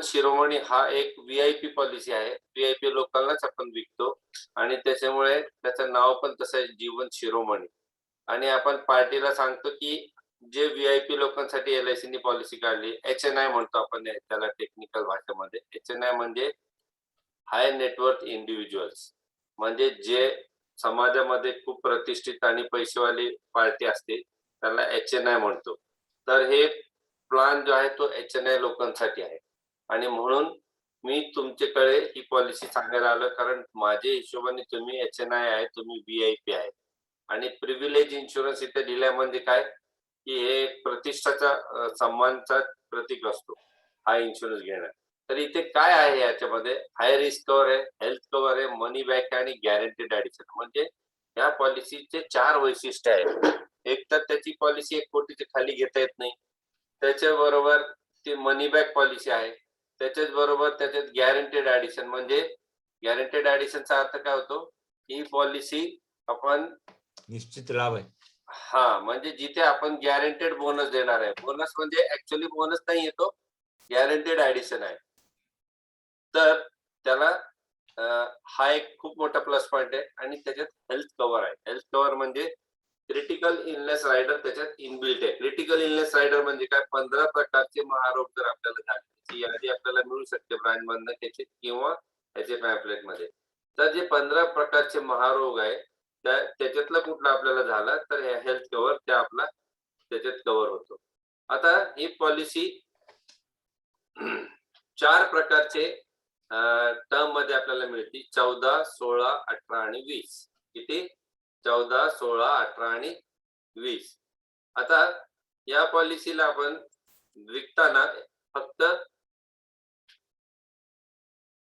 शिरोमणी हा एक VIP policy आहे. व्ही-आय-पी लोकांनाच आपण विकतो आणि त्याच्यामुळे त्याचं नाव पण तसं आहे जीवन शिरोमणी. आणि आपण पार्टीला सांगतो, की जे व्ही-आय-पी लोकांसाठी एल-आय-सीनी पॉलिसी काढली, एच-एन-आय म्हणतो आपण त्याला टेक्निकल भाषेमध्ये. एच-एन-आय म्हणजे हाय नेटवर्थ इंडिव्हिज्युअल्स. म्हणजे जे समाजामध्ये खूप प्रतिष्ठित आणि पैसेवाली पार्टी असते, त्याला एच-एन-आय म्हणतो. तर हे प्लॅन जो आहे तो एच-एन-आय लोकांसाठी आहे. आणि म्हणून मी तुमच्याकडे ही पॉलिसी सांगायला आलो, कारण माझ्या हिशोबाने तुम्ही एच-एन-आय आहे, तुम्ही व्ही-आय-पी आहे. आणि प्रिव्हिलेज इन्शुरन्स इथे दिलाय म्हणजे काय, की हे प्रतिष्ठाचा सन्मानचा प्रतीक असतो, हा इन्शुरन्स घेणं. तर इथे काय आहे याच्यामध्ये, हाय रिस्क कव्हर आहे, हेल्थ कव्हर आहे, मनी बॅक आणि गॅरंटीड ॲडिशन. म्हणजे या पॉलिसीचे 4 वैशिष्ट्य आहेत. एक तर त्याची पॉलिसी 1 कोटीच्या खाली घेता येत नाही. त्याच्याबरोबर ती मनी बॅक पॉलिसी आहे. त्याच्याच बरोबर त्याच्यात गॅरंटीड ॲडिशन म्हणजे गॅरंटीड ॲडिशनचा अर्थ काय होतो, ही पॉलिसी आपण निश्चित लाभ आहे. म्हणजे जिथे आपण गॅरंटेड बोनस देणार आहे. बोनस म्हणजे ॲक्चुअली बोनस नाही येतो, गॅरंटेड ॲडिशन आहे. तर त्याला हा एक खूप मोठा प्लस पॉइंट आहे आणि त्याच्यात हेल्थ कव्हर आहे. हेल्थ कव्हर म्हणजे क्रिटिकल इलनेस रायडर त्याच्यात इनबिल्ट आहे. क्रिटिकल इलनेस रायडर म्हणजे काय, 15 प्रकारचे महारोग जर आपल्याला झाले, त्याची यादी आपल्याला मिळू शकते ब्रँडमधनं त्याची किंवा त्याचे पॅम्पलेटमध्ये. तर जे 15 प्रकारचे महारोग आहे, त्याच्यातला कुठला आपल्याला झाला तर हेल्थ कव्हर त्या आपला त्याच्यात कव्हर होतो. आता ही पॉलिसी 4 प्रकारचे टर्म मध्ये आपल्याला मिळते. 14, 16, 18 आणि 20. किती? 14, 16, 18 आणि 20. आता या पॉलिसीला आपण विकताना फक्त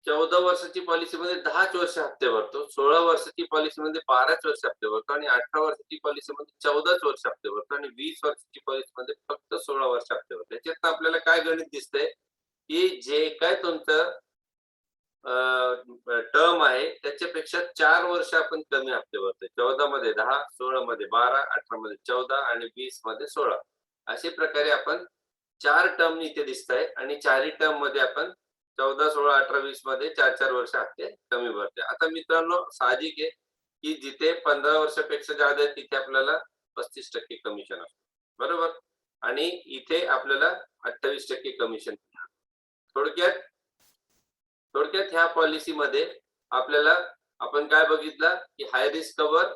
14 वर्षाची पॉलिसीमध्ये 10च वर्ष हप्ते भरतो, 16 वर्षाची पॉलिसीमध्ये 12च वर्ष हप्ते भरतो आणि 18 वर्षाची पॉलिसीमध्ये 14च वर्ष हप्ते भरतो आणि 20 वर्षाची पॉलिसीमध्ये फक्त 16 वर्ष हप्ते भरतो. याच्यात आपल्याला काय गणित दिसतंय, की जे काय तुमचं टर्म आहे त्याच्यापेक्षा 4 वर्ष आपण कमी हप्ते भरतोय. 14 मध्ये 10, 16 मध्ये 12, 18 मध्ये 14 आणि 20 मध्ये 16. अशा प्रकारे आपण 4 टर्म इथे दिसताय आणि 4ही टर्म मध्ये आपण 14, 16, 18, 20 मध्ये 4-4 वर्ष हप्ते कमी भरते. आता मित्रांनो साहजिक आहे, की जिथे 15 वर्षापेक्षा जादा आहे तिथे आपल्याला 35% कमिशन असतं. बरोबर? आणि इथे आपल्याला 28% कमिशन. थोडक्यात ह्या पॉलिसीमध्ये आपल्याला आपण काय बघितलं, की हाय रिस्क कव्हर,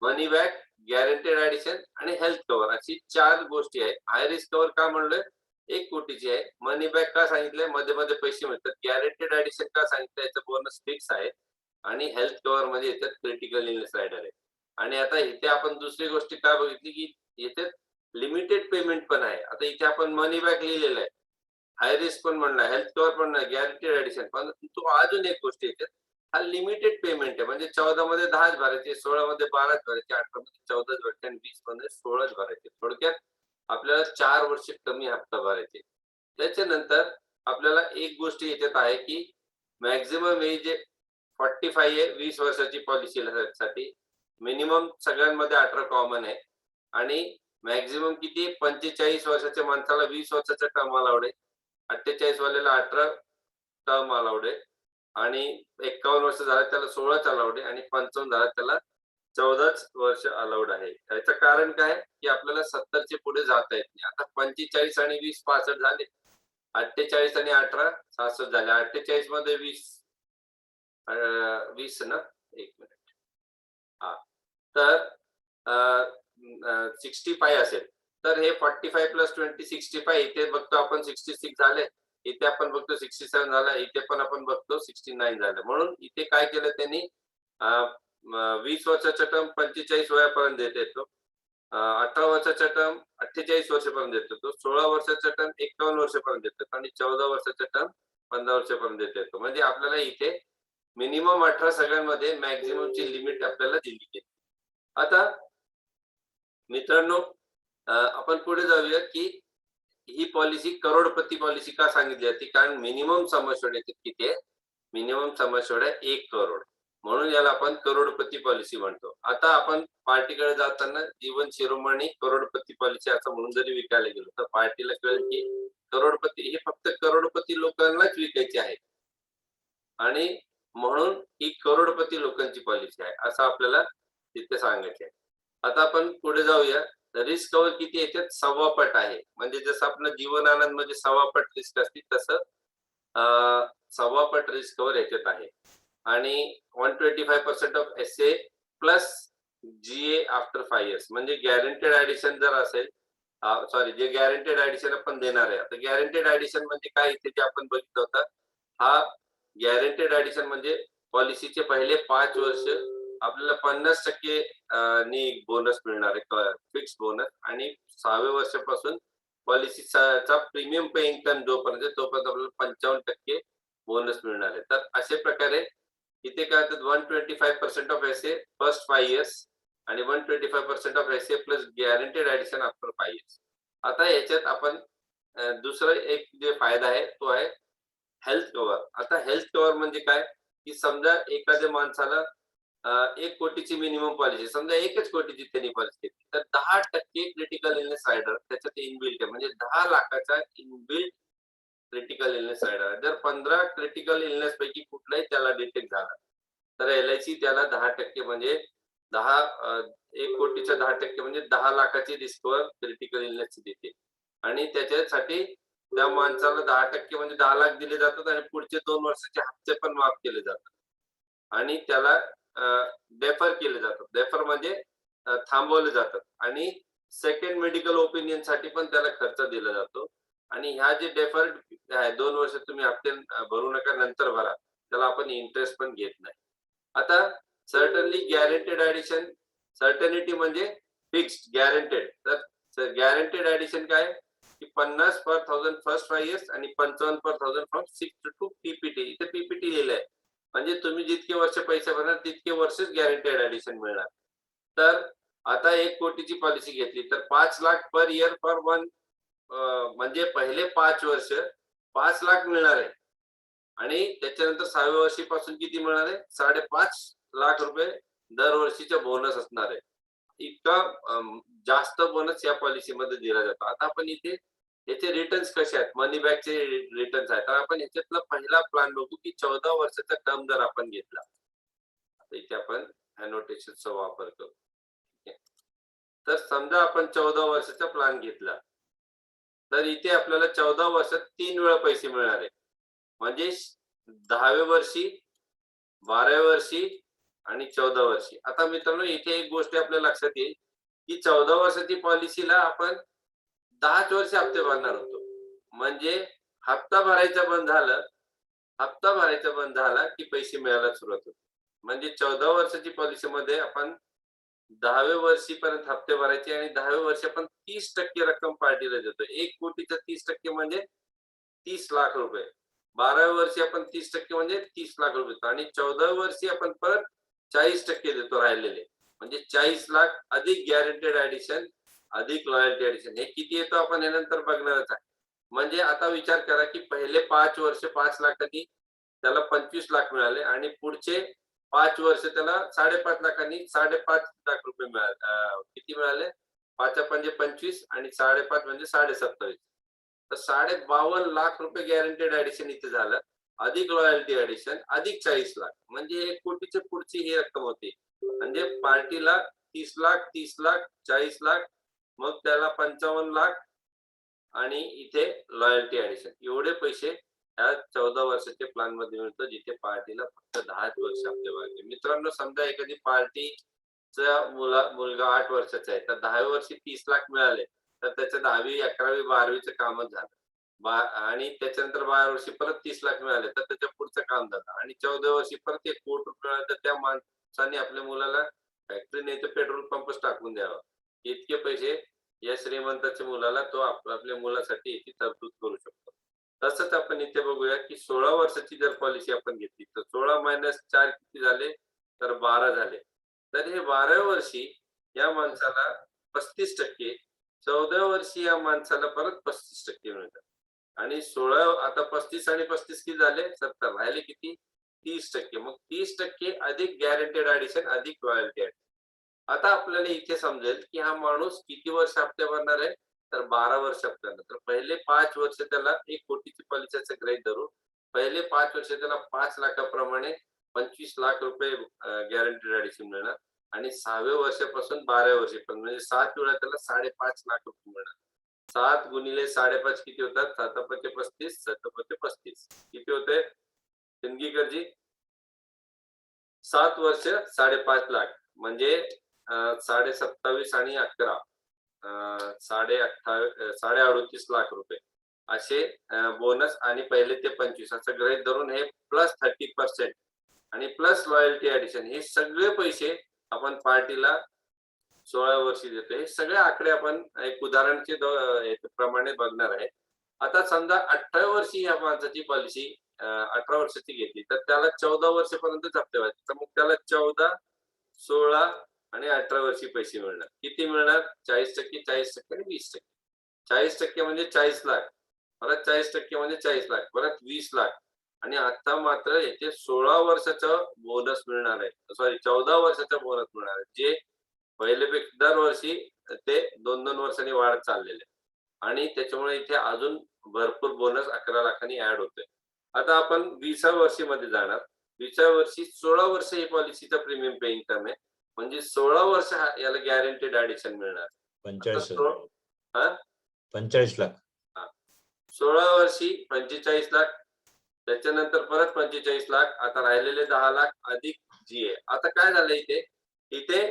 मनी बॅक, गॅरंटेड ॲडिशन आणि हेल्थ कव्हर अशी 4 गोष्टी आहेत. हाय रिस्क कव्हर का म्हणलोय? 1 कोटीची आहे. मनी बॅक का सांगितलंय? मध्ये-मध्ये पैसे मिळतात. गॅरंटेड ॲडिशन का सांगितलं? याचं बोनस फिक्स आहे. आणि हेल्थ कव्हर म्हणजे याच्यात क्रिटिकल इलनेस रायडर आहे. आणि आता इथे आपण दुसरी गोष्ट काय बघितली, की याच्यात लिमिटेड पेमेंट पण आहे. आता इथे आपण मनी बॅक लिहिलेलं आहे. हाय रिस्क पण म्हणला, हेल्थ कव्हर पण नाही, गॅरंटेड ॲडिशन पण. तो अजून एक गोष्ट याच्यात, हा लिमिटेड पेमेंट आहे. म्हणजे 14 मध्ये 10च भरायचे, 16 मध्ये 12च भरायचे, 18 मध्ये 14च भरायचे आणि 20 मध्ये 16च भरायचे. थोडक्यात आपल्याला 4 वर्ष कमी हप्ता भरायचे. त्याच्यानंतर आपल्याला एक गोष्ट याच्यात आहे, की मॅक्झिमम एज 45 आहे 20 वर्षाची पॉलिसीसाठी. मिनिमम सगळ्यांमध्ये 18 कॉमन आहे आणि मॅक्झिमम किती 45 वर्षाच्या माणसाला 20 वर्षाचा टर्म अलाउड आहे. 48 वाल्याला 18 टर्म अलाउड आहे आणि 51 वर्ष झालं त्याला 16च अलाउड आहे आणि 55 झालं त्याला 14च वर्ष अलाउड आहे. याचं कारण काय, की आपल्याला 70च्या पुढे जाता येत नाही. आता 45 आणि 20 65 झाले. 48 आणि 18 66 झाले. 48 मध्ये 20 ना, 1 मिनिट. हां. तर 65 असेल. तर हे 45 प्लस 20 65 इथे बघतो आपण 66 झाले. इथे आपण बघतो 67 झालं. इथे पण आपण बघतो 69 झालं. म्हणून इथे काय केलं त्यांनी 20 वर्षाचा टर्म 45 वयापर्यंत देता येतो. 18 वर्षाचा टर्म 48 वर्षापर्यंत देता येतो. 16 वर्षाचा टर्म 51 वर्षापर्यंत देता येतो आणि 14 वर्षाचा टर्म 15 वर्षापर्यंत देता येतो. म्हणजे आपल्याला इथे मिनिमम 18 सगळ्यांमध्ये मॅक्झिममची लिमिट आपल्याला दिली आहे. आता मित्रांनो आपण पुढे जाऊया, की ही पॉलिसी करोडपती पॉलिसी का सांगितली जाते? कारण मिनिमम सम एश्योर्ड किती आहे? मिनिमम सम एश्योर्ड आहे 1 करोड. म्हणून याला आपण करोडपती पॉलिसी म्हणतो. आता आपण पार्टीकडे जाताना जीवन शिरोमणी करोडपती पॉलिसी असं म्हणून जरी विकायला गेलो तर पार्टीला कळेल की करोडपती हे फक्त करोडपती लोकांनाच विकायची आहे आणि म्हणून ही करोडपती लोकांची पॉलिसी आहे असं आपल्याला तिथे सांगायचं आहे. आता आपण पुढे जाऊया. रिस्क कव्हर किती याच्यात 1.25 पट आहे. म्हणजे जसं आपलं जीवन आनंद म्हणजे 1.25 पट रिस्क असते तसं 1.25 पट रिस्क कव्हर याच्यात आहे. आणि 125% of SA plus GA after 5 years म्हणजे गॅरंटेड ऍडिशन जर असेल सॉरी जे गॅरंटेड ऍडिशन आपण देणार आहे. आता गॅरंटेड ऍडिशन म्हणजे काय इथे जे आपण बघितलं होतं हा गॅरंटेड ऍडिशन म्हणजे पॉलिसीचे पहिले 5 वर्ष आपल्याला 50% नी बोनस मिळणार आहे फिक्स बोनस आणि 6व्या वर्षापासून पॉलिसीचा प्रीमियम पेइंग टर्म जोपर्यंत तोपर्यंत आपल्याला 55% बोनस मिळणार आहे. तर अशा प्रकारे इथे काय होतं 125% ऑफ एसए फर्स्ट 5 इयर्स आणि 125% of SA plus guaranteed addition after 5 years. आता याच्यात आपण दुसरा एक जे फायदा आहे तो आहे हेल्थ कव्हर. आता हेल्थ कव्हर म्हणजे काय की समजा एखाद्या माणसाला 1 कोटीची मिनिमम पॉलिसी समजा 1च कोटीची त्यांनी पॉलिसी घेतली तर 10% क्रिटिकल इलनेस रायडर त्याच्यात इनबिल्ट आहे म्हणजे 10 लाखाचा इनबिल्ट क्रिटिकल इलनेस रायडर. जर 15 क्रिटिकल इलनेस पैकी कुठलाही त्याला डिटेक्ट झाला तर एलआयसी त्याला 10% म्हणजे 1 कोटीच्या 10% म्हणजे 10 लाखाची रिस्कवर क्रिटिकल इलनेसची देते आणि त्याच्यासाठी त्या माणसाला 10% म्हणजे 10 लाख दिले जातात आणि पुढचे 2 वर्षाचे हप्ते पण माफ केले जातात आणि त्याला डेफर केले जातात. डेफर म्हणजे थांबवले जातात आणि सेकंड मेडिकल ओपिनियन साठी पण त्याला खर्च दिला जातो आणि ह्या जे डेफर्ड आहे 2 वर्ष तुम्ही हप्ते भरू नका नंतर भरा त्याला आपण इंटरेस्ट पण घेत नाही. आता सर्टनली गॅरंटेड ऍडिशन सर्टनिटी म्हणजे फिक्स्ड गॅरंटेड. तर गॅरंटेड ऍडिशन काय की 50 पर 1000 फर्स्ट 5 इयर्स आणि 55 पर 1000 फ्रॉम 6 टू पीपीटी. इथे पीपीटी लिहिलंय म्हणजे तुम्ही जितके वर्ष पैसे भरणार तितके वर्षच गॅरंटेड ऍडिशन मिळणार. तर आता 1 कोटीची पॉलिसी घेतली तर 5 lakh per year for one म्हणजे पहिले 5 वर्ष 5 लाख मिळणार आहे आणि त्याच्यानंतर 6व्या वर्षीपासून किती मिळणार आहे 5.5 लाख रुपये दरवर्षीचा बोनस असणार आहे. इतका जास्त बोनस या पॉलिसीमध्ये दिला जातो. आता आपण इथे याचे रिटर्न्स कसे आहेत मनी बॅकचे रिटर्न्स आहेत तर आपण ह्याच्यातला पहिला प्लॅन बघू की 14 वर्षाचा टर्म जर आपण घेतला तर इथे आपण अनोटेशनचा वापर करू. तर समजा आपण 14 वर्षाचा प्लॅन घेतला तर इथे आपल्याला 14 वर्षात 3 वेळा पैसे मिळणार आहे म्हणजे 10व्या वर्षी 12व्या वर्षी आणि 14 वर्षी. आता मित्रांनो इथे एक गोष्ट आपल्या लक्षात येईल की 14 वर्षाची पॉलिसीला आपण 10च वर्ष हप्ते भरणार होतो म्हणजे हप्ता भरायचा बंद झालं हप्ता भरायचा बंद झाला की पैसे मिळायला सुरुवात होते. म्हणजे 14 वर्षाची पॉलिसीमध्ये आपण 10व्या वर्षीपर्यंत हप्ते भरायचे आणि 10व्या वर्षी आपण 30% रक्कम पार्टीला देतो. 1 कोटीचा 30% म्हणजे 30 लाख रुपये. 12व्या वर्षी आपण 30% म्हणजे 30 लाख रुपये देतो आणि 14व्या वर्षी आपण परत 40% देतो राहिलेले. म्हणजे 40 लाख अधिक गॅरंटेड ऍडिशन अधिक लॉयल्टी ऍडिशन हे किती येतो आपण हे नंतर बघणारच आहे. म्हणजे आता विचार करा की पहिले 5 वर्ष 5 लाखांनी त्याला 25 लाख मिळाले आणि पुढचे 5 वर्ष त्याला 5.5 लाखांनी 5.5 लाख रुपये मिळाले. किती मिळाले 5 म्हणजे 25 आणि 5.5 म्हणजे 27.5 तर 52 लाख रुपये गॅरंटेड ऍडिशन इथे झालं अधिक लॉयल्टी ऍडिशन अधिक 40 लाख म्हणजे 1 कोटीची पुढची ही रक्कम होती. म्हणजे पार्टीला 30 लाख 30 लाख 40 लाख मग त्याला 55 लाख आणि इथे लॉयल्टी ऍडिशन एवढे पैसे ह्या 14 वर्षाच्या प्लॅन मध्ये मिळतं जिथे पार्टीला फक्त 10च वर्ष हप्ते भरायचे. मित्रांनो समजा एखादी पार्टीचा मुलगा 8 वर्षाचा आहे तर 10व्या वर्षी 30 लाख मिळाले तर त्याच्या 10वी 11वी 12वीचं कामच झालं आणि त्याच्यानंतर 12 वर्षी परत 30 लाख मिळाले तर त्याच्या पुढचं काम झालं आणि 14 वर्षी परत 1 कोटी रुपये मिळाले तर त्या माणसाने आपल्या मुलाला फॅक्टरी नाही तर पेट्रोल पंपच टाकून द्यावा. इतके पैसे या श्रीमंताच्या मुलाला तो आपल्या मुलासाठी याची तरतूद करू शकतो. तसंच आपण इथे बघूया की 16 वर्षाची जर पॉलिसी आपण घेतली तर 16 मायनस 4 किती झाले तर 12 झाले. तर हे 12व्या वर्षी या माणसाला 35% 14व्या वर्षी या माणसाला परत 35% मिळतात आणि 16 आता 35 आणि 35 किती झाले 70 राहिले किती 30%. मग 30% अधिक गॅरंटेड ऍडिशन अधिक लॉयल्टी ऍड. आता आपल्याला इथे समजेल की हा माणूस किती वर्ष हप्ते भरणार आहे, तर 12 वर्ष हप्ते भरणार. तर पहिले 5 वर्ष त्याला 1 कोटीची पॉलिसीचं गृहीत धरू. पहिले 5 वर्ष त्याला 5 लाखाप्रमाणे 25 लाख रुपये गॅरंटेड ऍडिशन मिळणार आणि 6व्या वर्षापासून 12व्या वर्षापर्यंत म्हणजे 7 वेळा त्याला 5.5 लाख रुपये मिळणार. 7 गुणिले 5.5 किती होतात? 7 35, 7 35 किती होते सिंदगीकरजी? 7 वर्ष 5.5 लाख म्हणजे 27.5 आणि 11 38 लाख रुपये असे बोनस आणि पहिले ते 25 असं गृहीत धरून हे प्लस 30% आणि प्लस लॉयल्टी ऍडिशन हे सगळे पैसे आपण पार्टीला 16 वर्षी देतो. हे सगळे आकडे आपण एक उदाहरणाचे प्रमाणे बघणार आहे. आता समजा 18 वर्षी या माणसाची पॉलिसी 18 वर्षाची घेतली तर त्याला 14 वर्षापर्यंत हप्ते व्हायचे. तर मग त्याला 14, 16 आणि 18 वर्षी पैसे मिळणार. किती मिळणार? 40%, 40% आणि 20%. 40% म्हणजे 40 लाख, परत 40% म्हणजे 40 लाख, परत 20 लाख आणि आता मात्र येथे 16 वर्षाचा बोनस मिळणार आहे. सॉरी 14 वर्षाचा बोनस मिळणार आहे, जे पहिलेपेक्षा दरवर्षी ते 2-2 वर्षांनी वाढत चाललेले आणि त्याच्यामुळे इथे अजून भरपूर बोनस 11 लाखांनी ऍड होतोय. आता आपण 20व्या वर्षीमध्ये जाणार. 20व्या वर्षी 16 वर्ष ही पॉलिसीचा प्रीमियम पेइंग टर्म आहे म्हणजे 16 वर्ष याला गॅरंटेड ऍडिशन मिळणार. 45 लाख. 16 वर्षी 45 लाख, त्याच्यानंतर परत 45 लाख, आता राहिलेले 10 लाख अधिक जीए. आता काय झालं इथे इथे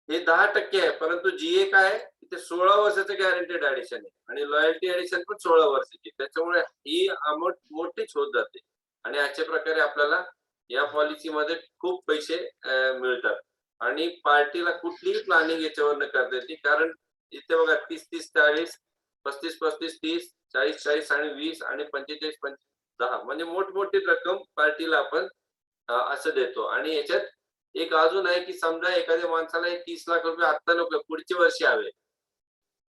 हे 10% आहे, परंतु जीए काय आहे इथे 16 वर्षाचं गॅरंटेड ऍडिशन आहे आणि लॉयल्टी ऍडिशन पण 16 वर्षाची. त्याच्यामुळे ही अमाऊंट मोठीच होत जाते आणि अशा प्रकारे आपल्याला या पॉलिसीमध्ये खूप पैसे मिळतात आणि पार्टीला कुठलीही प्लॅनिंग याच्यावर करता येते. कारण इथे बघा 30-30, 40, 35-35, 30, 40-40 आणि 20 आणि 45-45, 10 म्हणजे मोठमोठी रक्कम पार्टीला आपण असं देतो. आणि याच्यात एक अजून आहे की समजा एखाद्या माणसाला 30 लाख रुपये आत्ता नको, पुढच्या वर्षी हवे,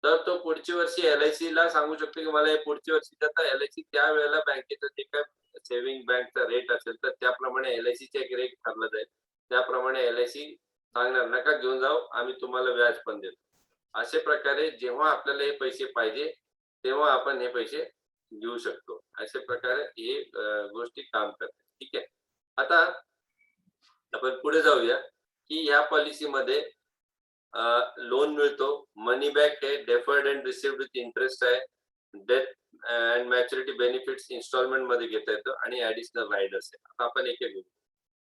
तर तो पुढच्या वर्षी एलआयसी ला सांगू शकतो की मला हे पुढच्या वर्षी देता. एलआयसी त्यावेळेला बँकेचं जे काय सेव्हिंग बँकचा रेट असेल तर त्याप्रमाणे एलआयसीचे एक रेट ठरलं जाईल. त्याप्रमाणे एलआयसी सांगणार नका घेऊन जाऊ, आम्ही तुम्हाला व्याज पण देतो. अशा प्रकारे जेव्हा आपल्याला हे पैसे पाहिजे तेव्हा आपण हे पैसे घेऊ शकतो. अशा प्रकारे हे गोष्टी काम करतात. ठीक आहे. आता आपण पुढे जाऊया की या पॉलिसीमध्ये लोन मिळतो, मनी बॅक आहे, deferred and received with interest आहे, death and maturity benefits instalment मध्ये घेता येतं आणि ऍडिशनल रायडर्स आहे. आता आपण एक घेऊ.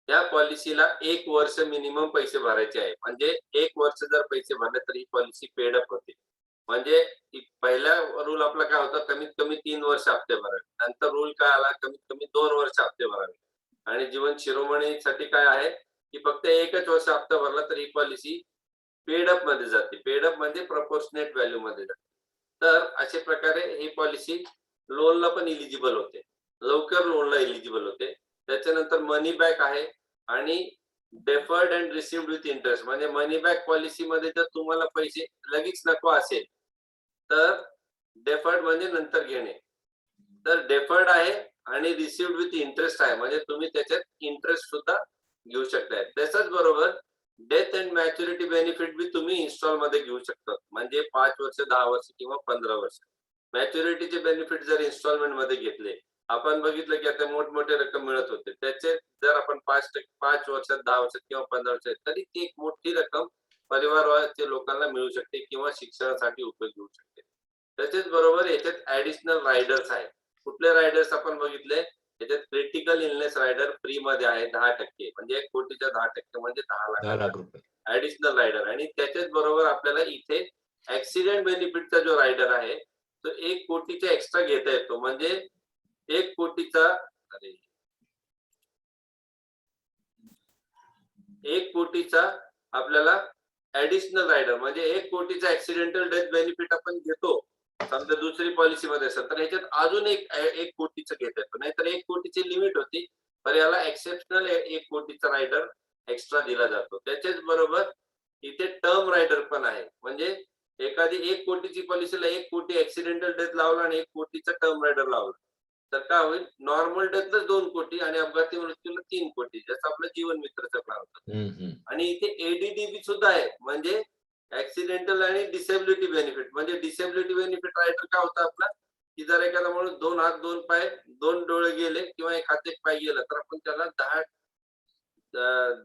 त्या पॉलिसीला 1 वर्ष मिनिमम पैसे भरायचे आहे. म्हणजे 1 वर्ष जर पैसे भरले तर ही पॉलिसी पेड अप होते. म्हणजे पहिला रूल आपला काय होता, कमीत कमी 3 वर्ष हप्ते भरावे. नंतर रूल काय आला, कमीत कमी 2 वर्ष हप्ते भरावे. आणि जीवन शिरोमणीसाठी काय आहे की फक्त 1च वर्ष हप्ता भरला तर ही पॉलिसी पेड अप मध्ये जाते. पेड अप म्हणजे प्रपोर्शनेट व्हॅल्यू मध्ये जाते. तर अशा प्रकारे ही पॉलिसी लोनला पण इलिजिबल होते, लवकर लोनला इलिजिबल होते. त्याच्यानंतर मनी बॅक आहे आणि deferred and received with interest. म्हणजे मनी बॅक पॉलिसी मध्ये जर तुम्हाला पैसे लगेच नको असेल तर डेफर्ड म्हणजे नंतर घेणे. तर डेफर्ड आहे आणि रिसिव्ड विथ इंटरेस्ट आहे म्हणजे तुम्ही त्याच्यात इंटरेस्ट सुद्धा घेऊ शकताय. त्याच्याच बरोबर डेथ अँड मॅच्युरिटी बेनिफिट बी तुम्ही इन्स्टॉल मध्ये घेऊ शकता. म्हणजे 5 वर्ष, 10 वर्ष किंवा 15 वर्ष. मॅच्युरिटीचे बेनिफिट जर इन्स्टॉलमेंट मध्ये घेतले, आपण बघितलं की आता मोठमोठे रक्कम मिळत होते, त्याचे जर आपण 5 वर्षात, 10 वर्षात किंवा 15 वर्षात, तरी ती एक मोठी रक्कम परिवाराच्या लोकांना मिळू शकते किंवा शिक्षणासाठी उपयोग होऊ शकते. त्याच्याच बरोबर याच्यात ऍडिशनल रायडर्स आहे. कुठले रायडर्स आपण बघितले, त्याच्यात क्रिटिकल इलनेस रायडर फ्री मध्ये आहे 10%. म्हणजे 1 कोटीच्या 10% म्हणजे 10 10 लाख लाख रुपये. Additional rider. आणि त्याच्याच बरोबर आपल्याला इथे ऍक्सिडेंट बेनिफिटचा जो रायडर आहे तो 1 कोटीचा एक्स्ट्रा घेता येतो. म्हणजे 1 कोटीचा 1 कोटीचा आपल्याला ऍडिशनल रायडर म्हणजे 1 कोटीचा ऍक्सिडेंटल डेथ बेनिफिट आपण घेतो. समजा दुसरी पॉलिसी मध्ये असेल तर ह्याच्यात अजून 1 कोटीचं घेता येतो. नाहीतर 1 कोटीची लिमिट होती, तर याला एक्सेप्शनल 1 कोटीचा रायडर एक्स्ट्रा दिला जातो. त्याच्याच बरोबर इथे टर्म रायडर पण आहे. म्हणजे एखादी 1 कोटीची पॉलिसीला 1 कोटी ऍक्सिडेंटल डेथ लावला आणि 1 कोटीचा टर्म रायडर लावला तर काय होईल, नॉर्मल डेथलाच 2 कोटी आणि अपघाती मृत्यूला 3 कोटी, जसं आपलं जीवन मित्रचं प्लॅन होतं. हम्म. आणि इथे एडीडीबी सुद्धा आहे, म्हणजे ऍक्सिडेंटल आणि डिसेबिलिटी बेनिफिट. म्हणजे डिसेबिलिटी बेनिफिट रायटर काय होतं आपला, की जर एखादा माणूस 2 हात 2 पाय 2 डोळे गेले किंवा 1 हात 1 पाय गेला, तर आपण त्याला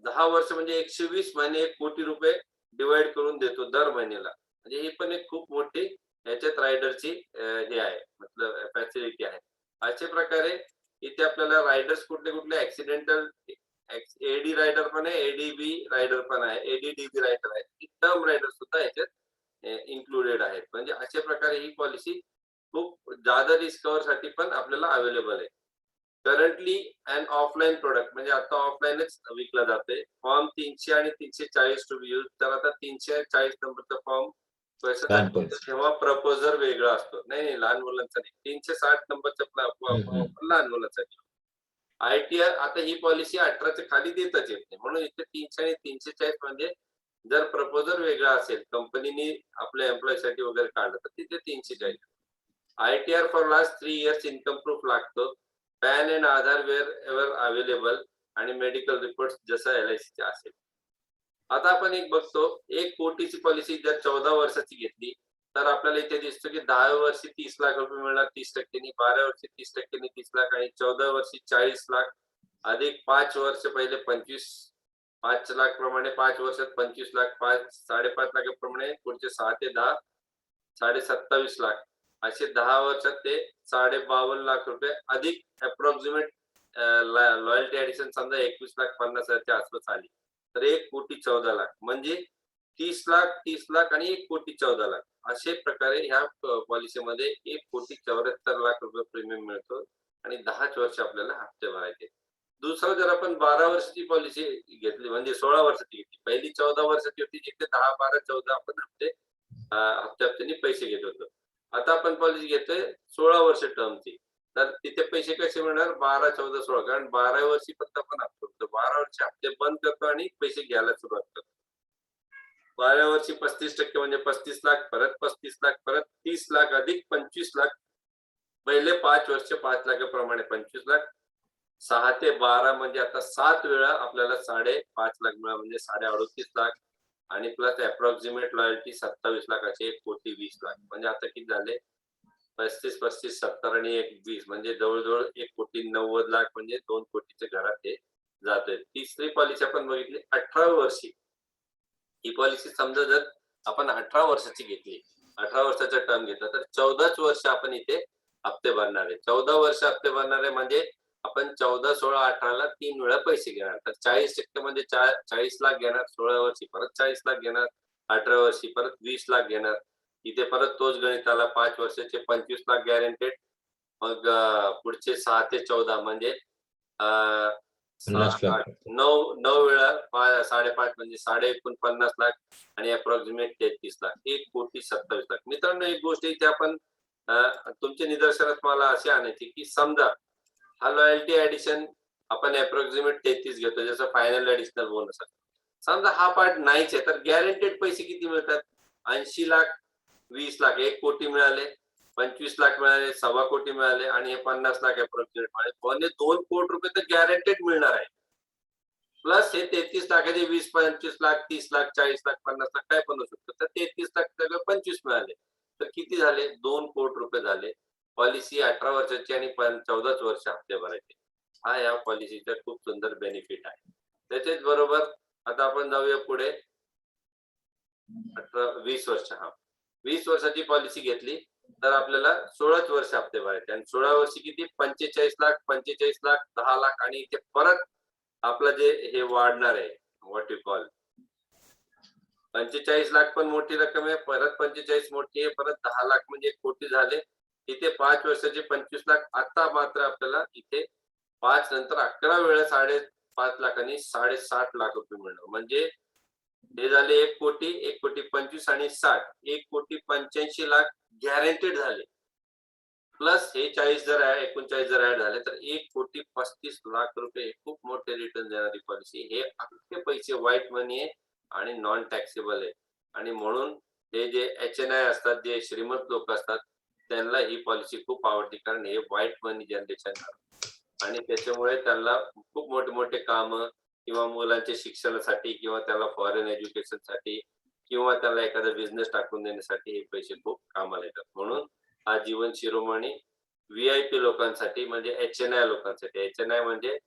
10 वर्ष म्हणजे 120 महिने 1 कोटी रुपये डिवाइड करून देतो दर महिन्याला. म्हणजे ही पण एक खूप मोठी याच्यात रायडरची हे आहे, मतलब फॅसिलिटी आहे. अशा प्रकारे इथे आपल्याला रायडर्स कुठले कुठले ऍक्सिडेंटल एडी रायडर पण आहे, एडीबी रायडर पण आहे, एडीडीबी रायडर आहे, टर्म रायडर सुद्धा याच्यात इन्क्लुडेड आहेत. म्हणजे अशा प्रकारे ही पॉलिसी खूप जादा रिस्क साठी पण आपल्याला अवेलेबल आहे. करंटली अँड ऑफलाईन प्रोडक्ट, म्हणजे आता ऑफलाईनच विकला जाते. फॉर्म 300 आणि 340 टू बी यूज. तर आता 340 नंबरचा फॉर्म कशासाठी, लहानपणीच. तेव्हा प्रपोजर वेगळा असतो. नाही, लहान मुलांचा नाही. 360 नंबरचा फॉर्म लहान मुलांसाठी. आयटीआर आता ही पॉलिसी 18च्या खाली देताच येत नाही, म्हणून इथे 300 आणि 340 म्हणजे जर प्रपोजल वेगळा असेल, कंपनीने आपल्या एम्प्लॉई साठी वगैरे काढलं, तर तिथे 340. ITR for last 3 years income proof लागतो. PAN and Aadhaar wherever available आणि मेडिकल रिपोर्ट जसं एलआयसीचे असेल. आता आपण एक बघतो, 1 कोटीची पॉलिसी जर 14 वर्षाची घेतली, तर आपल्याला इथे दिसतो की 10 वर्षी 30 लाख रुपये मिळणार 30%नी, 12 वर्षी 30%नी 30 लाख आणि 14 वर्षी 40 लाख अधिक 5 वर्ष पहिले 25, 5 लाख प्रमाणे 5 वर्षात 25 लाख, 5.5 लाखाप्रमाणे पुढचे 6 ते 10 27.5 लाख, असे 10 वर्षात ते 52.5 लाख रुपये अधिक अप्रॉक्सिमेट लॉयल्टी ऍडिशन समजा 21,50,000च्या आसपास आली, तर 1,14,00,000 म्हणजे 30 लाख, 30 लाख आणि 1,14,00,000 असे प्रकारे ह्या पॉलिसीमध्ये 1,74,00,000 रुपये प्रीमियम मिळतो आणि 10च वर्ष आपल्याला हप्ते भरायचे. दुसरं, जर आपण 12 वर्षाची पॉलिसी घेतली, म्हणजे 16 वर्षाची घेतली, पहिली 14 वर्षाची होती, जिथे 10, 12, 14 आपण हप्त्याने पैसे घेत होतो. आता आपण पॉलिसी घेतोय 16 वर्ष टर्मची, तर तिथे पैसे कसे मिळणार, 12, 14, 16, कारण 12 वर्षी फक्त आपण हप्ते भरतो. 12 वर्षी हप्ते बंद करतो आणि पैसे घ्यायला सुरुवात करतो. 12 वर्षी 35% म्हणजे 35 लाख, परत 35 लाख, परत 30 लाख अधिक 25 लाख, पहिले 5 वर्ष 5 लाखाप्रमाणे 25 लाख, 6 ते 12 म्हणजे आता 7 वेळा आपल्याला 5.5 लाख मिळा, म्हणजे 38.5 लाख आणि प्लस अप्रॉक्सिमेट लॉयल्टी 27 लाख, असे 1,20,00,000. म्हणजे आता किती झाले, 35, 35, 70 आणि 1,20 म्हणजे जवळजवळ 1,90,00,000 म्हणजे 2 कोटीच्या घरात हे जातोय. तिसरी पॉलिसी आपण बघितली 18 वर्षी. ही पॉलिसी समजा जर आपण 18 वर्षाची घेतली, 18 वर्षाचा टर्म घेतला, तर 14च वर्ष आपण इथे हप्ते भरणार आहे. 14 वर्ष हप्ते भरणार आहे म्हणजे आपण 14, 16, 18ला 3 वेळा पैसे घेणार. तर 40% म्हणजे 40 लाख घेणार, 16 वर्षी परत 40 लाख घेणार, 18 वर्षी परत 20 लाख घेणार. इथे परत तोच गणिताला 5 वर्षाचे 25 लाख गॅरंटेड, मग पुढचे 6 ते 14 म्हणजे 50 लाख. 9 वेळा 5.5 म्हणजे 49 लाख आणि अप्रॉक्सिमेट 33 लाख, 1,27,00,000. मित्रांनो, एक गोष्ट इथे आपण तुमच्या निदर्शनास मला अशी आणायची, की समजा हा लॉयल्टी ऍडिशन आपण अप्रॉक्सिमेट 33 घेतो, जसं फायनल ऍडिशनल बोनस. समजा हा पार्ट नाहीच आहे, तर गॅरंटेड पैसे किती मिळतात, 80 लाख, 20 लाख, 1 कोटी मिळाले, 25 लाख मिळाले, 1.25 कोटी मिळाले आणि हे 50 लाख अप्रॉक्सिमेट मिळाले, म्हणजे 2 कोटी रुपये तर गॅरंटेड मिळणार आहे. प्लस हे 33 लाखाचे 20, 25 लाख, 30 लाख, 40 लाख, 50 लाख काय पण होऊ शकतं. तर 33 लाख सगळं 25 मिळाले, तर किती झाले, 2 कोटी रुपये झाले. पॉलिसी 18 वर्षाची आणि 14च वर्ष हप्ते भरायचे. हा या पॉलिसीचा खूप सुंदर बेनिफिट आहे. त्याच्याच बरोबर आता आपण जाऊया पुढे. 20 वर्ष, 20 वर्षाची पॉलिसी घेतली, तर आपल्याला 16च वर्ष हप्ते भरायचे आणि 16 वर्षी किती, 45 लाख, 45 लाख, 10 लाख आणि इथे परत आपलं जे हे वाढणार आहे, व्हॉट यू कॉल, 45 लाख पण मोठी रक्कम आहे, परत 45 मोठी आहे, परत 10 लाख म्हणजे 1 कोटी झाले. इथे 5 वर्षाचे 25 लाख. आता मात्र आपल्याला इथे 5 नंतर 11 वेळा 5.5 लाखांनी 60 लाख रुपये मिळणार. म्हणजे हे झाले 1 कोटी, 1 कोटी 25 आणि 60, 1 कोटी 85 लाख गॅरंटेड झाले. प्लस हे 40 जर 39 जर ऍड झाले, तर 1 कोटी 35 लाख रुपये खूप मोठे रिटर्न देणारी पॉलिसी. हे अख्खे पैसे व्हाईट मनी आहे आणि नॉन टॅक्सेबल आहे. आणि म्हणून हे जे HNI असतात, जे श्रीमंत लोक असतात, त्यांना ही पॉलिसी खूप आवडते, कारण हे व्हाईट मनी जनरेशन आणि त्याच्यामुळे त्यांना खूप मोठे-मोठे कामं किंवा मुलांच्या शिक्षणासाठी किंवा त्याला फॉरेन एज्युकेशनसाठी किंवा त्याला एखादा बिझनेस टाकून देण्यासाठी हे पैसे खूप कामाला येतात. म्हणून हा जीवन शिरोमणी व्ही-आय-पी लोकांसाठी म्हणजे एच-एन-आय लोकांसाठी. एच-एन-आय म्हणजे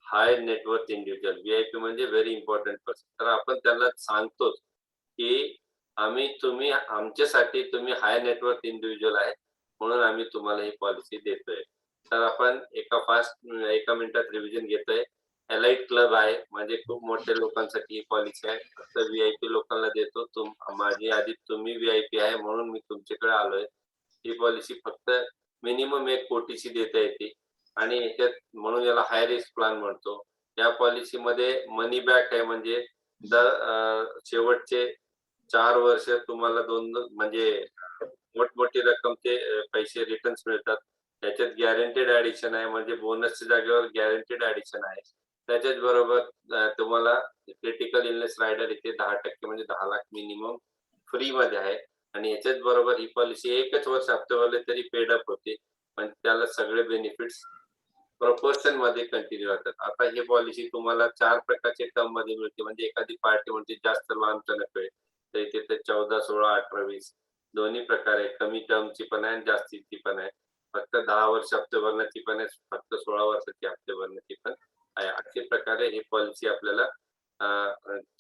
हाय नेटवर्थ इंडिव्हिज्युअल, व्ही-आय-पी म्हणजे व्हेरी इम्पोर्टंट पर्सन. तर आपण त्यांना सांगतोच, की तुम्ही आमच्यासाठी तुम्ही हाय नेटवर्थ इंडिव्हिज्युअल आहे, म्हणून आम्ही तुम्हाला ही पॉलिसी देतोय. तर आपण एका मिनिटात रिव्हिजन घेतोय. एलाइट क्लब आहे, म्हणजे खूप मोठ्या लोकांसाठी ही पॉलिसी आहे. फक्त व्ही-आय-पी लोकांना देतो. माझी आधी तुम्ही व्ही-आय-पी आहे म्हणून मी तुमच्याकडे आलोय. ही पॉलिसी फक्त मिनिमम 1 कोटीची देता येते आणि याच्यात म्हणून याला हाय रिस्क प्लॅन म्हणतो. या पॉलिसीमध्ये मनी बॅक आहे, म्हणजे शेवटचे 4 वर्ष तुम्हाला 2 म्हणजे मोठमोठी रक्कमचे पैसे रिटर्न्स मिळतात. त्याच्यात गॅरंटेड ॲडिशन आहे, म्हणजे बोनसच्या जागेवर गॅरंटेड ॲडिशन आहे. त्याच्याच बरोबर तुम्हाला क्रिटिकल इलनेस रायडर इथे 10% म्हणजे 10 लाख मिनिमम फ्रीमध्ये आहे आणि याच्याच बरोबर ही पॉलिसी एकच वर्ष हप्ते भरले तरी पेड अप होते. पण त्याला सगळे बेनिफिट्स प्रपोर्शनमध्ये कंटिन्यू राहतात. आता ही पॉलिसी तुम्हाला 4 प्रकारच्या टर्ममध्ये मिळते. म्हणजे एखादी पार्टी म्हणते जास्त लांबचा नकोय, तर इथे ते 14, 16, 18, 20 दोन्ही प्रकारे कमी टर्मची पण आहे आणि जास्तीची पण आहे. फक्त 10 वर्ष हप्ते भरण्याची पण आहे, फक्त 16 वर्षाची हप्ते भरण्याची पण आहे. अशा प्रकारे ही पॉलिसी आपल्याला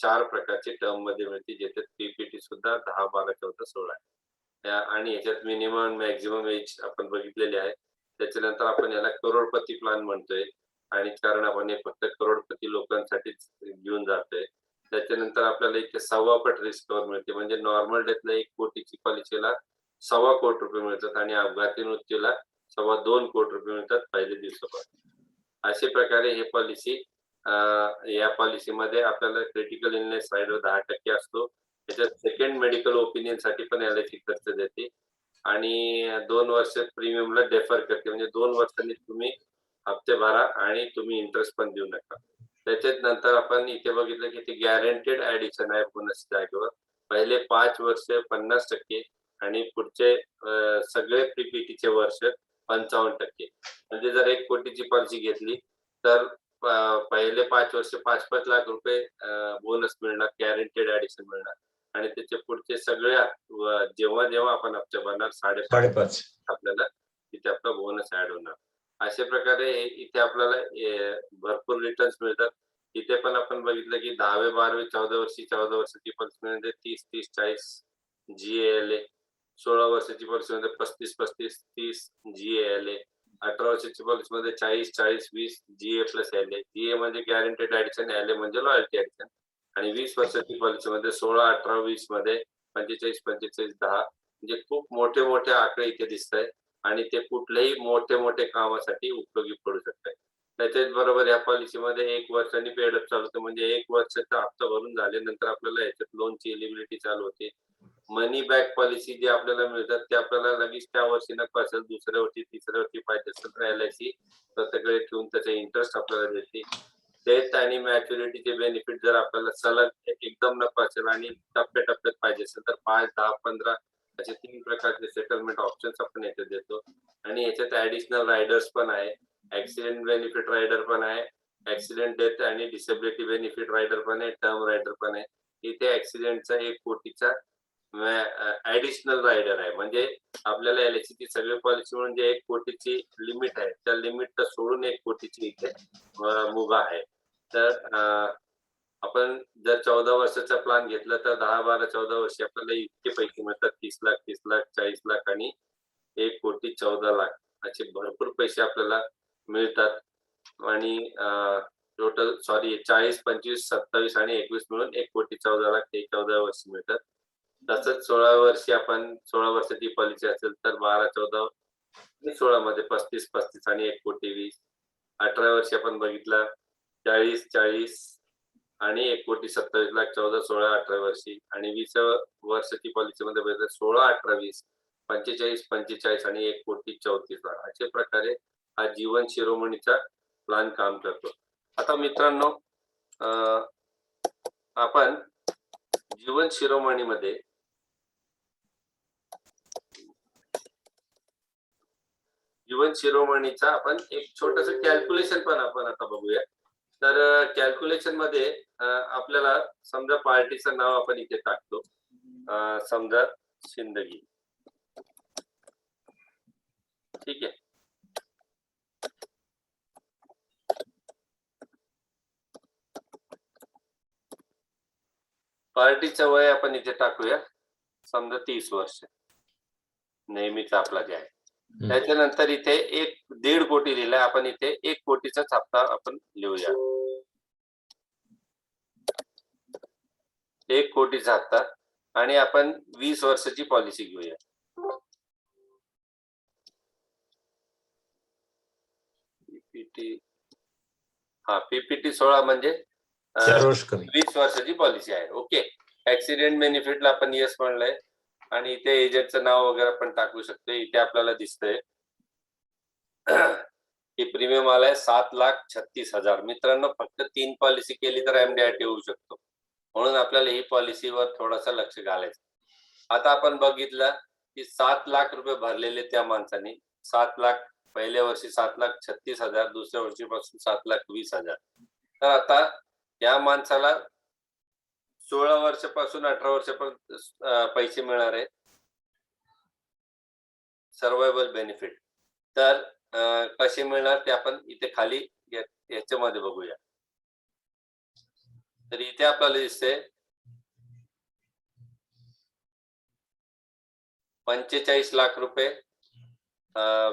4 प्रकारची टर्ममध्ये मिळते, ज्याच्यात पी-पी-टी सुद्धा 10, 12, 14, 16 आहे. आणि याच्यात मिनिमम मॅक्सिमम एज आपण बघितलेली आहे. त्याच्यानंतर आपण याला करोडपती प्लॅन म्हणतोय आणि कारण आपण हे फक्त करोडपती लोकांसाठीच घेऊन जातोय. त्याच्यानंतर आपल्याला इथे 1.25 पट रिस्क कव्हर मिळते, म्हणजे नॉर्मल डेथला 1 कोटीची पॉलिसीला 1.25 कोटी रुपये मिळतात आणि अपघाती मृत्यूला 2.25 कोटी रुपये मिळतात पहिल्या दिवसापासून. अशा प्रकारे ही पॉलिसी या पॉलिसीमध्ये आपल्याला क्रिटिकल इलनेस रायडर 10% असतो. त्याच्यात सेकंड मेडिकल ओपिनियनसाठी पण एल-आय-सी खर्च देते आणि 2 वर्ष प्रीमियमला डेफर करते, म्हणजे 2 वर्षांनी तुम्ही हप्ते भरा आणि तुम्ही इंटरेस्ट पण देऊ नका. त्याच्यात नंतर आपण इथे बघितलं की ते गॅरंटेड ॲडिशन आहे बोनसच्या जागेवर. पहिले 5 वर्ष 50% आणि पुढचे सगळे पी-पी-टीचे वर्ष 55%. म्हणजे जर 1 कोटीची पॉलिसी घेतली तर पहिले 5 वर्ष 5-5 लाख रुपये बोनस मिळणार, गॅरंटेड ॲडिशन मिळणार आणि त्याचे पुढचे सगळे जेव्हा आपण हप्ते भरणार 5.5 5.5 आपल्याला तिथे आपला बोनस ऍड होणार. अशा प्रकारे इथे आपल्याला भरपूर रिटर्न्स मिळतात. इथे पण आपण बघितलं की 10वे, 12वे, 14 वर्षी 14 वर्षाची पॉलिसीमध्ये 30-30, 40 जी-ए-एल-ए, 16 वर्षाची पॉलिसीमध्ये 35-35, 30 जी-ए-एल-ए, 18 वर्षाची पॉलिसीमध्ये 40-40, 20 जी-ए प्लस एल-ए. जी-ए म्हणजे गॅरंटेड ॲडिशन, एल-ए म्हणजे लॉयल्टी ॲडिशन आणि 20 वर्षाची पॉलिसीमध्ये 16, 18, 20 मध्ये 45-45, 10 म्हणजे खूप मोठे-मोठे आकडे इथे दिसतायत आणि ते कुठल्याही मोठे-मोठे कामासाठी उपयोगी पडू शकतात. त्याच्याच बरोबर या पॉलिसीमध्ये 1 वर्षांनी पेड अप चालू होतं, म्हणजे 1 वर्षाचा हप्ता भरून झाल्यानंतर आपल्याला याच्यात लोनची एलिजिबिलिटी चालू होते. मनी बॅक पॉलिसी जे आपल्याला मिळतात ते आपल्याला लगेच त्या वर्षी नको असेल, दुसऱ्या वर्षी, तिसऱ्या वर्षी पाहिजे असेल तर एल-आय-सी स्वतःकडे ठेवून त्याचा इंटरेस्ट आपल्याला देते. डेथ आणि मॅच्युरिटीचे बेनिफिट जर आपल्याला सलग एकदम नको असेल आणि टप्प्याटप्प्यात पाहिजे असेल तर 5, 10, 15 असे 3 प्रकारचे सेटलमेंट ऑप्शन्स आपण याच्यात देतो आणि याच्यात ॲडिशनल रायडर्स पण आहे. ॲक्सिडेंट बेनिफिट रायडर पण आहे. ॲक्सिडेंट डेथ आणि डिसेबिलिटी बेनिफिट रायडर पण आहे. टर्म रायडर पण आहे. इथे ॲक्सिडेंटचा 1 कोटीचा ॲडिशनल रायडर आहे. म्हणजे आपल्याला एल-आय-सीची सगळी पॉलिसी मिळून जे 1 कोटीची लिमिट आहे, त्या लिमिटला सोडून 1 कोटीची इथे मुभा आहे. तर आपण जर 14 वर्षाचा प्लॅन घेतला तर 10, 12, 14 वर्षी आपल्याला इतके पैसे मिळतात. 30 लाख, 30 लाख, 40 लाख आणि 1 कोटी 14 लाख असे भरपूर पैसे आपल्याला मिळतात आणि टोटल 40, 25, 27 आणि 21 मिळून 1 कोटी 14 लाख ते 14 वर्षी मिळतात. तसंच 16 वर्षी आपण 16 वर्षाची पॉलिसी असेल तर 12, 14 आणि 16 मध्ये 35 आणि 1 कोटी 20. 18 वर्षी आपण बघितला 40 आणि 1 कोटी 27 लाख 14, 16, 18 वर्षी आणि 20 वर्षाची पॉलिसीमध्ये बघितलं 16, 18, 20, 45 आणि 1 कोटी 34 लाख अशा प्रकारे हा जीवन शिरोमणीचा प्लॅन काम करतो. आता मित्रांनो, आपण जीवन शिरोमणीमध्ये जीवन शिरोमणीचा आपण एक छोटस कॅल्क्युलेशन पण आपण आता बघूया. तर कॅल्क्युलेशन मध्ये आपल्याला समजा पार्टीचं नाव आपण इथे टाकतो. समजा शिंदगी. ठीक आहे. पार्टीचं वय आपण इथे टाकूया समजा 30 वर्ष. नेहमीच आपला जे आहे. त्याच्यानंतर इथे 1.5 कोटी लिहिलाय, आपण इथे 1 कोटीचा हप्ता आपण लिहूया. 1 कोटीचा हप्ता आणि आपण 20 वर्षाची पॉलिसी घेऊया. पीपीटी पीपीटी 16 म्हणजे 4 वर्ष कमी. 20 वर्षाची पॉलिसी आहे. ओके. ऍक्सिडेंट बेनिफिटला आपण येस म्हणलंय आणि इथे एजंटचं नाव वगैरे पण टाकू शकतो. इथे आपल्याला दिसतंय की प्रीमियम आलाय 7,36,000. मित्रांनो, फक्त 3 पॉलिसी केली तर एमडीआरटी होऊ शकतो, म्हणून आपल्याला ही पॉलिसीवर थोडासा लक्ष घालायचं. आता आपण बघितलं की 7 लाख रुपये भरलेले त्या माणसाने, 7 लाख पहिल्या वर्षी 7,36,000, दुसऱ्या वर्षीपासून 7,20,000. तर आता या माणसाला 16 वर्षापासून 18 वर्षापर्यंत पैसे मिळणार आहेत, सर्वायवल बेनिफिट. तर कसे मिळणार ते आपण इथे खाली याच्यामध्ये बघूया. तर इथे आपल्याला दिसते 45 लाख रुपये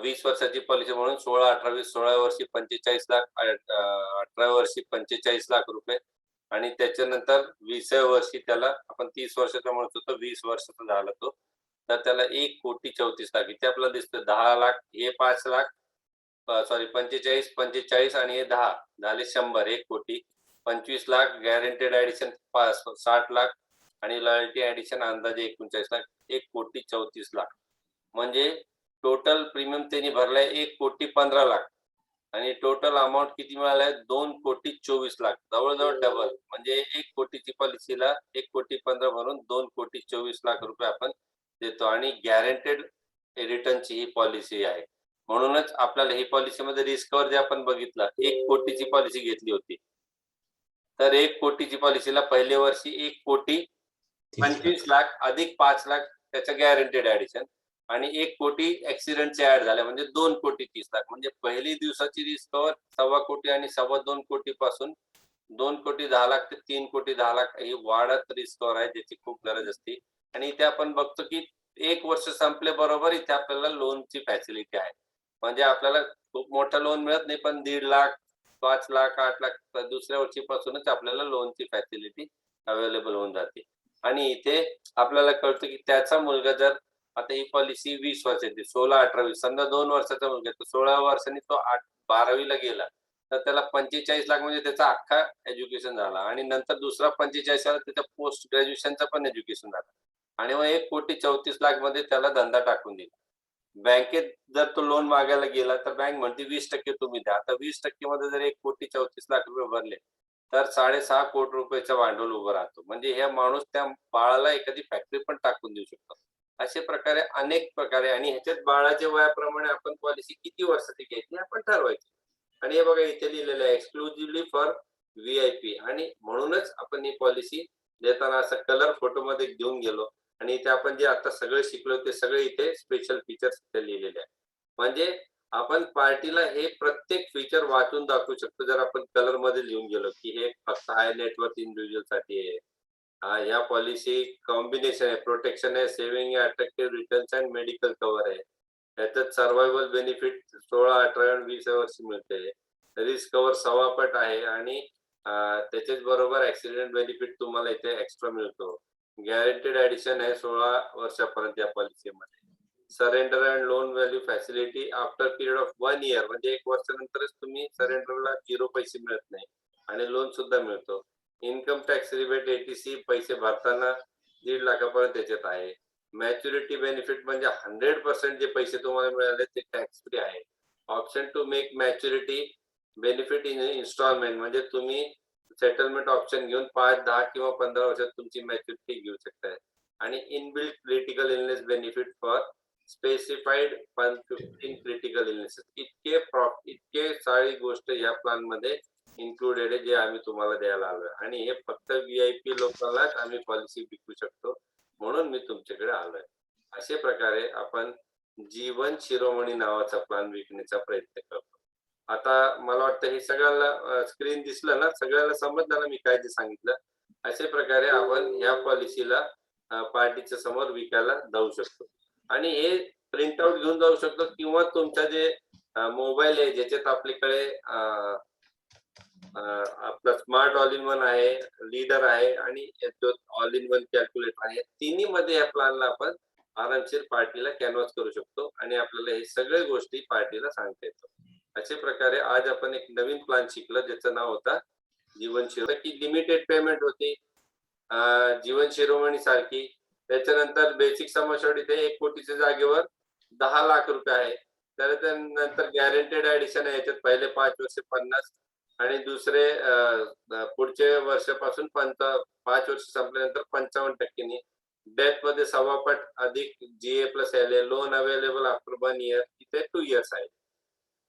20 वर्षाची पॉलिसी म्हणून 16, 18, 20, 16 वर्षी 45 लाख, 18 वर्षी 45 लाख रुपये आणि त्याच्यानंतर 20व्या वर्षी त्याला आपण 30 वर्षाचा म्हणत होतो, 20 वर्षाचा झाला तो, तर त्याला 1,34,00,000. इथे आपल्याला दिसतं 10 लाख, हे 5 लाख, सॉरी 45 आणि हे 10 झाले 100, 1 कोटी. 25 लाख गॅरंटेड ऍडिशन 60 लाख आणि लॉयल्टी ऍडिशन अंदाजे 39 लाख, 1,34,00,000. म्हणजे टोटल प्रीमियम त्यांनी भरलाय 1,15,00,000 आणि टोटल अमाऊंट किती मिळालाय 2,24,00,000. जवळजवळ डबल. म्हणजे 1 कोटीची पॉलिसीला 1,15,00,000 भरून 2,24,00,000 रुपये आपण देतो आणि गॅरंटेड रिटर्नची ही पॉलिसी आहे. म्हणूनच आपल्याला ही पॉलिसीमध्ये रिस्क कव्हर जे आपण बघितलं, 1 कोटीची पॉलिसी घेतली होती, तर 1 कोटीची पॉलिसीला पहिल्या वर्षी 1,25,00,000 अधिक 5 लाख त्याचं गॅरंटेड ऍडिशन आणि 1 कोटी ऍक्सिडेंटचे ऍड झाले, म्हणजे 2,30,00,000. म्हणजे पहिली दिवसाची रिस्क कव्हर 1.25 कोटी आणि 2.25 कोटी पासून 2,10,00,000 ते 3,10,00,000 ही वाढत रिस्क कव्हर आहे, ज्याची खूप गरज असते. आणि इथे आपण बघतो की 1 वर्ष संपले बरोबर इथे आपल्याला लोनची फॅसिलिटी आहे. म्हणजे आपल्याला खूप मोठं लोन मिळत नाही, पण 1.5 लाख, 5 लाख, 8 लाख दुसऱ्या वर्षीपासूनच आपल्याला लोनची फॅसिलिटी अवेलेबल होऊन जाते. आणि इथे आपल्याला कळतं की त्याचा मुलगा जर आता ही पॉलिसी 20 वर्षाची, 16, 18, 20, समजा 2 वर्षाचा मुलगा, तो 16 वर्षांनी तो 12वीला गेला, तर त्याला 45 लाख म्हणजे त्याचा अख्खा एज्युकेशन झाला आणि नंतर दुसरा 45 झाला त्याच्या पोस्ट ग्रॅज्युएशनचा पण एज्युकेशन झाला आणि मग 1,34,00,000 मध्ये त्याला धंदा टाकून दिला. बँकेत जर तो लोन मागायला गेला तर बँक म्हणते 20% तुम्ही द्या. आता 20% मध्ये जर 1,34,00,000 रुपये भरले तर 6.5 कोटी रुपयाचं भांडवल उभं राहतो. म्हणजे हे माणूस त्या बाळाला एखादी फॅक्टरी पण टाकून देऊ शकतो. अशा प्रकारे अनेक प्रकारे, आणि ह्याच्यात बाळाच्या वयाप्रमाणे आपण पॉलिसी किती वर्षाची घ्यायची आपण ठरवायची. आणि हे बघा इथे लिहिलेलं आहे एक्सक्लुझिव्हली फॉर व्हीआयपी. आणि म्हणूनच आपण ही पॉलिसी देताना असं कलर फोटो मध्ये घेऊन गेलो आणि इथे आपण जे आता सगळे शिकलो ते सगळे इथे स्पेशल फीचर्स इथे लिहिलेले आहे. म्हणजे आपण पार्टीला हे प्रत्येक फीचर वाचून दाखवू शकतो जर आपण कलर मध्ये लिहून गेलो की हे फक्त हाय नेटवर्क इंडिव्हिज्युअल साठी आहे. या पॉलिसी कॉम्बिनेशन आहे, प्रोटेक्शन आहे, सेव्हिंग आहे, attractive returns and medical cover आहे. याच्यात सर्व्हायवल बेनिफिट 16, 18 आणि 20 वर्षी मिळते. रिस्क कव्हर 1.25 पट आहे आणि त्याच्याच बरोबर ऍक्सिडेंट बेनिफिट तुम्हाला इथे एक्स्ट्रा मिळतो. गॅरंटेड ऍडिशन आहे 16 वर्षापर्यंत या पॉलिसीमध्ये. Surrender and loan value facility after period of 1 year, म्हणजे 1 वर्षानंतरच तुम्ही सरेंडरला 0 पैसे मिळत नाही आणि लोन सुद्धा मिळतो. इन्कम टॅक्स रिबेट एटीसी पैसे भरताना 1.5 लाखापर्यंत त्याच्यात आहे. मॅच्युरिटी बेनिफिट म्हणजे 100% जे पैसे तुम्हाला मिळाले ते टॅक्स फ्री आहे. Option to make maturity benefit in instalment, म्हणजे तुम्ही सेटलमेंट ऑप्शन घेऊन 5, 10 किंवा 15 वर्षात तुमची मॅच्युरिटी घेऊ शकताय. आणि inbuilt critical illness benefit for specified 15 critical illnesses इतके सारी गोष्ट या प्लॅन मध्ये इन्क्लुडेड आहे जे आम्ही तुम्हाला द्यायला आलोय आणि हे फक्त व्हीआयपी लोकांनाच आम्ही पॉलिसी विकू शकतो म्हणून मी तुमच्याकडे आलोय. अशा प्रकारे आपण जीवन शिरोमणी नावाचा प्लॅन विकण्याचा प्रयत्न करतो. आता मला वाटतं हे सगळ्यांना स्क्रीन दिसलं ना, सगळ्यांना समजलं ना मी काय ते सांगितलं. अशा प्रकारे आपण या पॉलिसीला पार्टीच्या समोर विकायला जाऊ शकतो आणि हे प्रिंट आउट घेऊन जाऊ शकतो किंवा तुमचा जे मोबाईल आहे ज्याच्यात आपल्याकडे आपला स्मार्ट ऑल इन वन आहे, लीडर आहे आणि ऑल इन वन कॅल्क्युलेटर आहे. तिन्ही मध्ये या प्लॅनला आपण आरामशीर पार्टीला कॅनव्हास करू शकतो आणि आपल्याला हे सगळ्या गोष्टी पार्टीला सांगता येतो. अशा प्रकारे आज आपण एक नवीन प्लॅन शिकलो ज्याचं नाव होता जीवन शिरोमणी. की लिमिटेड पेमेंट होती जीवन शिरोमणी सारखी. त्याच्यानंतर बेसिक सम अश्युर्ड इथे 1 कोटीच्या जागेवर 10 लाख रुपये आहे. तर त्यानंतर गॅरंटेड ऍडिशन आहे याच्यात पहिले 5 वर्ष 50 आणि दुसरे पुढचे वर्षापासून 5 वर्ष संपल्यानंतर 55% डेथ मध्ये 1.25 पट अधिक GA plus L loan available after 1 year इथे 2 इयर्स आहे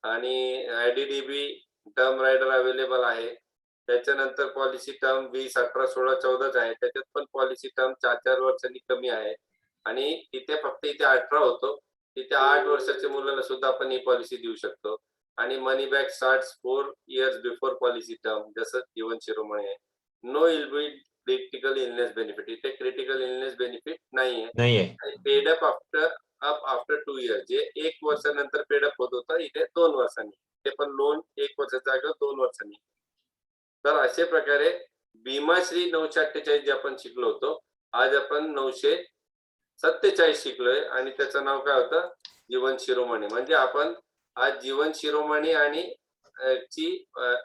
आणि आयडीडीबी टर्म रायडर अवेलेबल आहे. त्याच्यानंतर पॉलिसी टर्म 20, 18, 16, 14 आहे. त्याच्यात पण पॉलिसी टर्म 4-4 वर्षांनी कमी आहे आणि तिथे फक्त इथे 18 होतो. तिथे 8 वर्षाच्या मुलाला सुद्धा आपण ही पॉलिसी देऊ शकतो आणि money back starts 4 years before policy term जसं जीवन शिरोमणी आहे. No will be critical illness benefit. इथे क्रिटिकल इलनेस बेनिफिट नाहीये नाहीये. पेड अप आफ्टर 2 इयर्स जे 1 वर्षानंतर पेड अप होत होतं इथे 2 वर्षांनी. ते पण लोन 1 वर्षाच्या जागेवर 2 वर्षांनी. तर अशा प्रकारे भीमाश्री 948 जे आपण शिकलो होतो आज आपण 947 शिकलोय आणि त्याचं नाव काय होतं जीवन शिरोमणी. म्हणजे आपण आज जीवन शिरोमणी आणि ची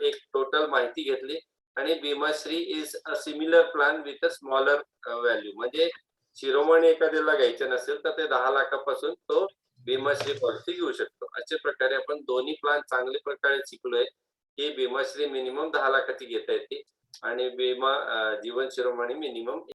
एक टोटल माहिती घेतली आणि Bimashree is a similar plan with a smaller value. म्हणजे शिरोमणी एखाद्याला घ्यायचं नसेल तर ते 10 लाखापासून तो भीमाश्री पॉलिसी घेऊ शकतो. अशा प्रकारे आपण दोन्ही प्लॅन चांगल्या प्रकारे शिकलोय की भीमाश्री मिनिमम 10 लाखाची घेता येते आणि जीवन शिरोमणी मिनिमम